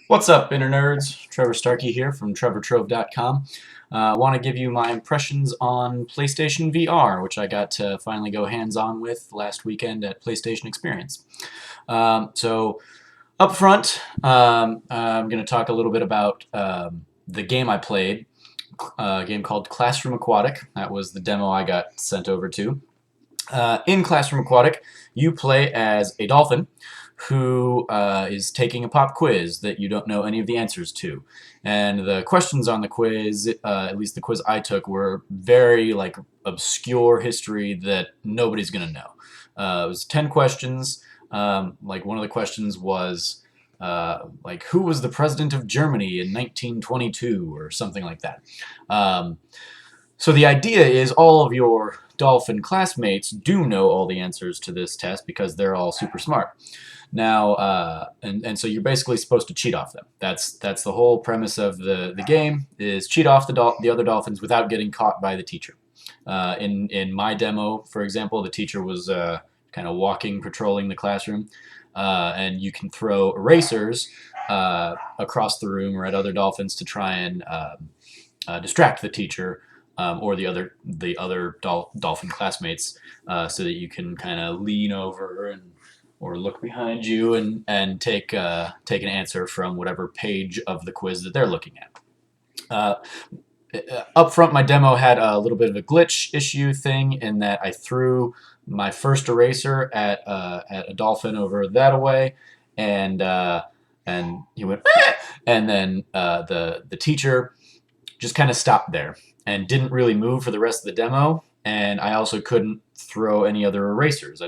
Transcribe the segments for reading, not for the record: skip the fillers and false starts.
What's up, Internerds? Trevor Starkey here from TrevorTrove.com. I want to give you my impressions on PlayStation VR, which I got to finally go hands-on with last weekend at PlayStation Experience. So, up front, I'm going to talk a little bit about the game I played, a game called Classroom Aquatic. That was the demo I got sent over to. In Classroom Aquatic, you play as a dolphin who is taking a pop quiz that you don't know any of the answers to. And the questions on the quiz, at least the quiz I took, were very obscure history that nobody's going to know. It was 10 questions. One of the questions was who was the president of Germany in 1922 or something like that. So the idea is all of your dolphin classmates do know all the answers to this test because they're all super smart. Now, and so you're basically supposed to cheat off them. That's the whole premise of the game, is cheat off the other dolphins without getting caught by the teacher. In my demo, for example, the teacher was kind of walking, patrolling the classroom, and you can throw erasers across the room or at other dolphins to try and distract the teacher or the other dolphin classmates, so that you can kind of lean over or look behind you and take an answer from whatever page of the quiz that they're looking at. Up front, my demo had a little bit of a glitch issue thing in that I threw my first eraser at a dolphin over that away, and he went, and then the teacher just kind of stopped there and didn't really move for the rest of the demo. And I also couldn't throw any other erasers.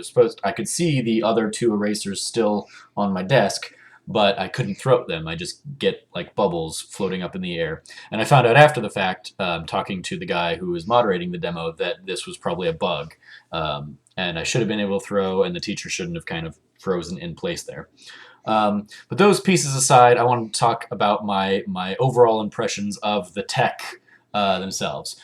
I could see the other two erasers still on my desk, but I couldn't throw them. I just get like bubbles floating up in the air. And I found out after the fact, talking to the guy who was moderating the demo, that this was probably a bug. And I should have been able to throw, and the teacher shouldn't have kind of frozen in place there. But those pieces aside, I want to talk about my overall impressions of the tech themselves.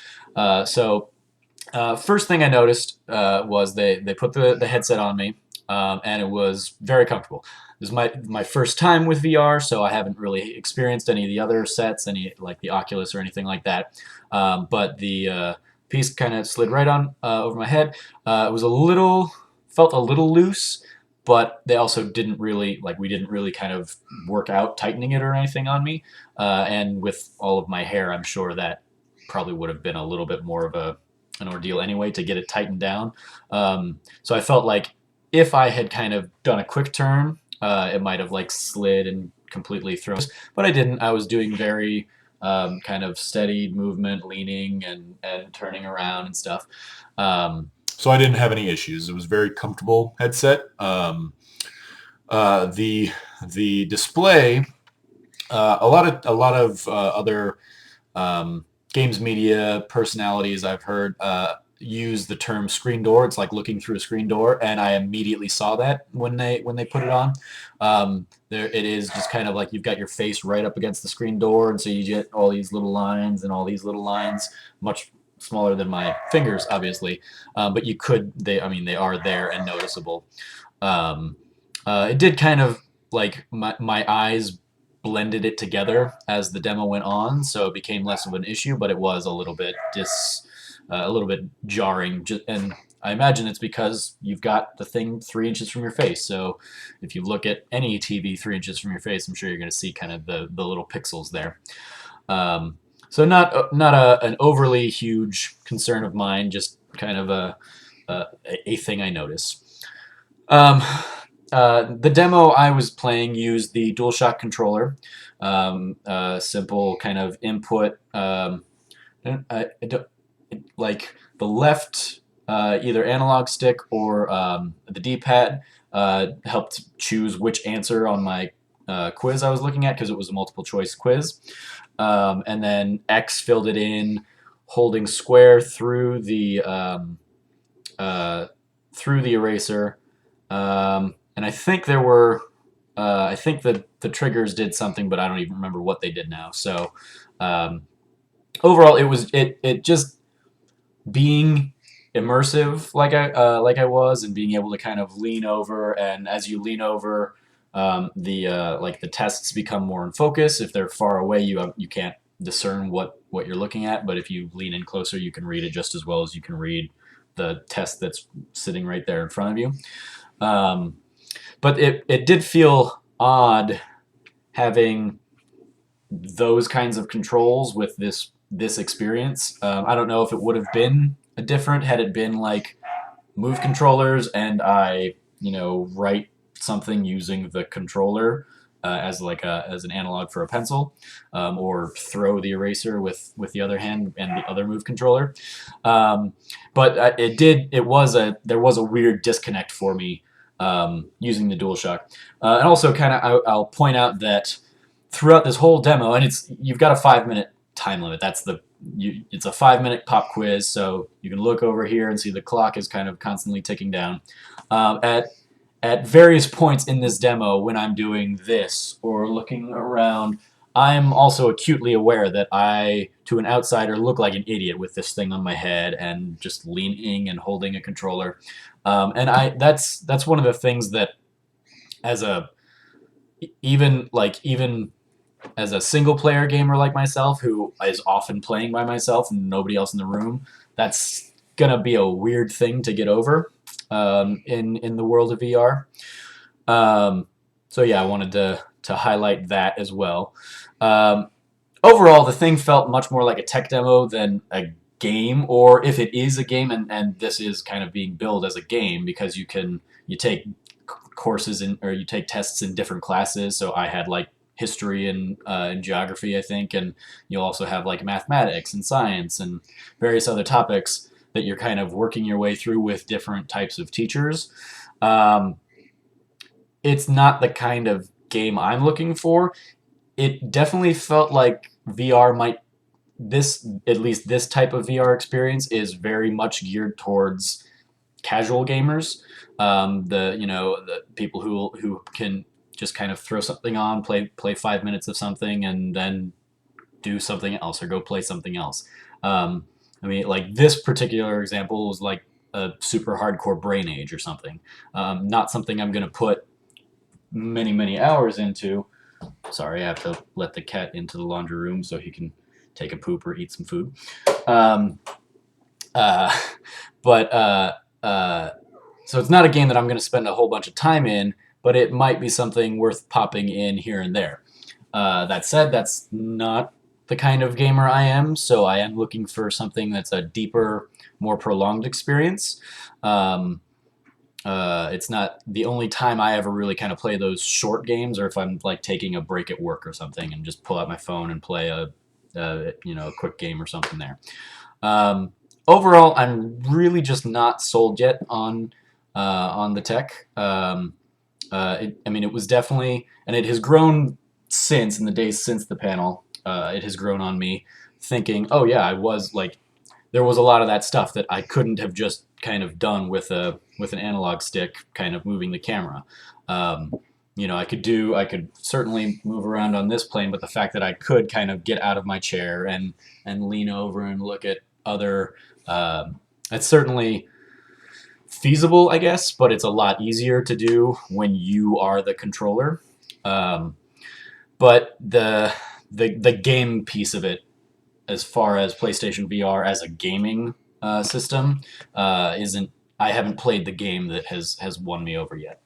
First thing I noticed was they put the headset on me, and it was very comfortable. This is my first time with VR, so I haven't really experienced any of the other sets, any like the Oculus or anything like that. But the piece kind of slid right on over my head. It was felt a little loose, but they also didn't really we didn't really kind of work out tightening it or anything on me. And with all of my hair, I'm sure that probably would have been a little bit more of an ordeal anyway to get it tightened down. So I felt like if I had kind of done a quick turn, it might have slid and completely thrown. But I didn't. I was doing very kind of steady movement, leaning and turning around and stuff. So I didn't have any issues. It was a very comfortable headset. The display, a lot of other games media personalities I've heard use the term screen door. It's like looking through a screen door, and I immediately saw that when they put it on. There it is, just kind of like you've got your face right up against the screen door, and so you get all these little lines and all these little lines, much smaller than my fingers, obviously, but they are there and noticeable. It did kind of my eyes blended it together as the demo went on, so it became less of an issue, but it was a little bit jarring. And I imagine it's because you've got the thing 3 inches from your face. So if you look at any TV 3 inches from your face, I'm sure you're going to see kind of the little pixels there. So not an overly huge concern of mine, just kind of a thing I notice. The demo I was playing used the DualShock controller, simple kind of input. Like the left either analog stick or the D-pad helped choose which answer on my quiz I was looking at, because it was a multiple choice quiz. And then X filled it in, holding square through the eraser. And I think there were, I think that the triggers did something, but I don't even remember what they did now. So overall, it just being immersive like I was, and being able to kind of lean over, and as you lean over, The tests become more in focus. If they're far away, you can't discern what you're looking at. But if you lean in closer, you can read it just as well as you can read the test that's sitting right there in front of you. Um, but it did feel odd having those kinds of controls with this experience. I don't know if it would have been different had it been like move controllers and I write something using the controller as an analog for a pencil, or throw the eraser with the other hand and the other move controller. But there was a weird disconnect for me using the DualShock, and also I'll point out that throughout this whole demo, and you've got a 5 minute time limit. It's a 5 minute pop quiz, so you can look over here and see the clock is kind of constantly ticking down. At various points in this demo, when I'm doing this or looking around, I'm also acutely aware that I, to an outsider, look like an idiot with this thing on my head and just leaning and holding a controller. And that's one of the things that, as a even as a single player gamer like myself who is often playing by myself and nobody else in the room, that's gonna be a weird thing to get over in the world of VR. So yeah, I wanted to highlight that as well. Overall, the thing felt much more like a tech demo than a game, or if it is a game, and this is kind of being billed as a game because you take courses or you take tests in different classes. So I had like history and geography, I think, and you'll also have like mathematics and science and various other topics that you're kind of working your way through with different types of teachers. It's not the kind of game I'm looking for. It definitely felt like VR might at least this type of VR experience is very much geared towards casual gamers. The people who can just kind of throw something on, play 5 minutes of something, and then do something else or go play something else. I mean, like this particular example was like a super hardcore brain age or something. Not something I'm going to put many hours into. Sorry, I have to let the cat into the laundry room so he can take a poop or eat some food. Um, uh, but So it's not a game that I'm going to spend a whole bunch of time in, but it might be something worth popping in here and there. That said, that's not the kind of gamer I am, so I am looking for something that's a deeper, more prolonged experience. It's not the only time I ever really kind of play those short games, or if I'm like taking a break at work or something and just pull out my phone and play a quick game or something there. Overall, I'm really just not sold yet on the tech. It was definitely, and it has grown since, in the days since the panel, it has grown on me thinking, oh yeah, there was a lot of that stuff that I couldn't have just kind of done with an analog stick, kind of moving the camera. I could certainly move around on this plane, but the fact that I could kind of get out of my chair and lean over and look at other, it's certainly feasible, I guess, but it's a lot easier to do when you are the controller. But the game piece of it, as far as PlayStation VR as a gaming system, isn't. I haven't played the game that has won me over yet.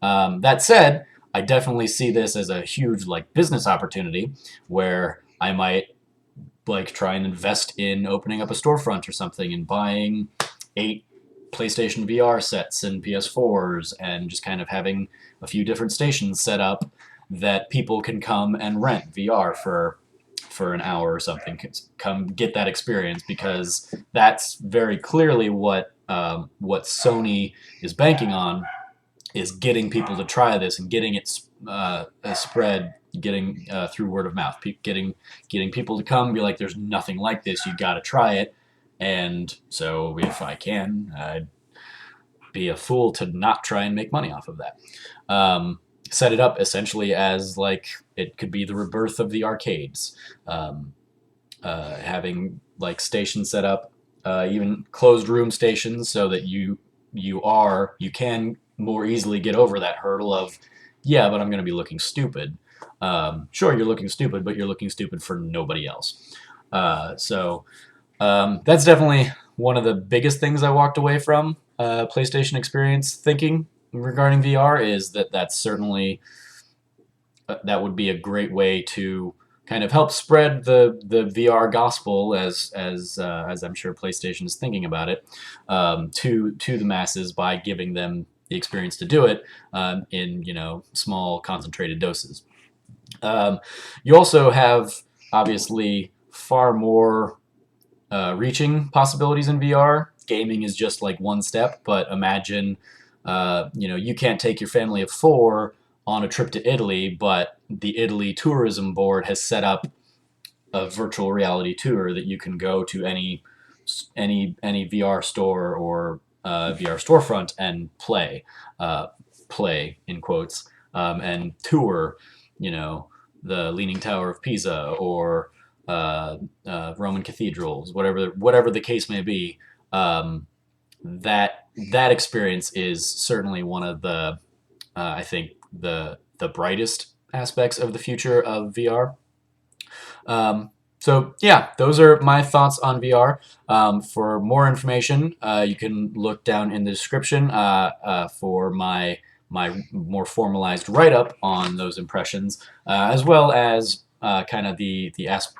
That said, I definitely see this as a huge business opportunity where I might try and invest in opening up a storefront or something and buying 8 PlayStation VR sets and PS4s and just kind of having a few different stations set up that people can come and rent VR for an hour or something. Come get that experience, because that's very clearly what Sony is banking on, is getting people to try this and getting it spread, getting through word of mouth, getting people to come and be like, there's nothing like this, you got to try it. And so if I can, I'd be a fool to not try and make money off of that. Set it up essentially as it could be the rebirth of the arcades. Having stations set up, even closed room stations, so that you can more easily get over that hurdle of Yeah, but I'm going to be looking stupid. Sure, you're looking stupid, but you're looking stupid for nobody else. So that's definitely one of the biggest things I walked away from PlayStation experience thinking regarding VR is that that's certainly that would be a great way to kind of help spread the VR gospel as I'm sure PlayStation is thinking about it to the masses by giving them the experience to do it in small concentrated doses. Um, you also have obviously far more reaching possibilities in VR. Gaming is just like one step, but imagine, you can't take your family of four on a trip to Italy, but the Italy Tourism Board has set up a virtual reality tour that you can go to any VR store or VR storefront and play in quotes, and tour, you know, the Leaning Tower of Pisa or Roman cathedrals, whatever the case may be. Um, that experience is certainly one of the I think the brightest aspects of the future of VR. So yeah, those are my thoughts on VR. For more information, you can look down in the description for my more formalized write up on those impressions, as well as kind of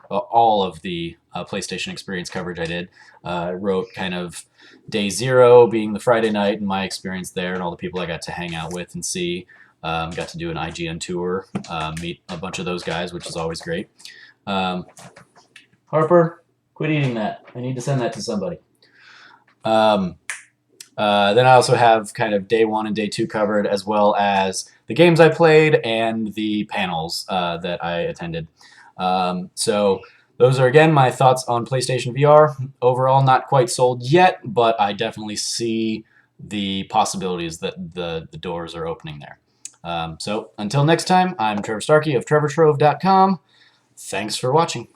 all of the PlayStation experience coverage I did. I wrote kind of day zero being the Friday night and my experience there and all the people I got to hang out with and see. Got to do an IGN tour, meet a bunch of those guys, which is always great. Um, Harper, quit eating that. I need to send that to somebody. Um, then I also have kind of day one and day two covered, as well as the games I played and the panels that I attended. So those are, again, my thoughts on PlayStation VR. Overall, not quite sold yet, but I definitely see the possibilities that the doors are opening there. So until next time, I'm Trevor Starkey of TrevorTrove.com. Thanks for watching.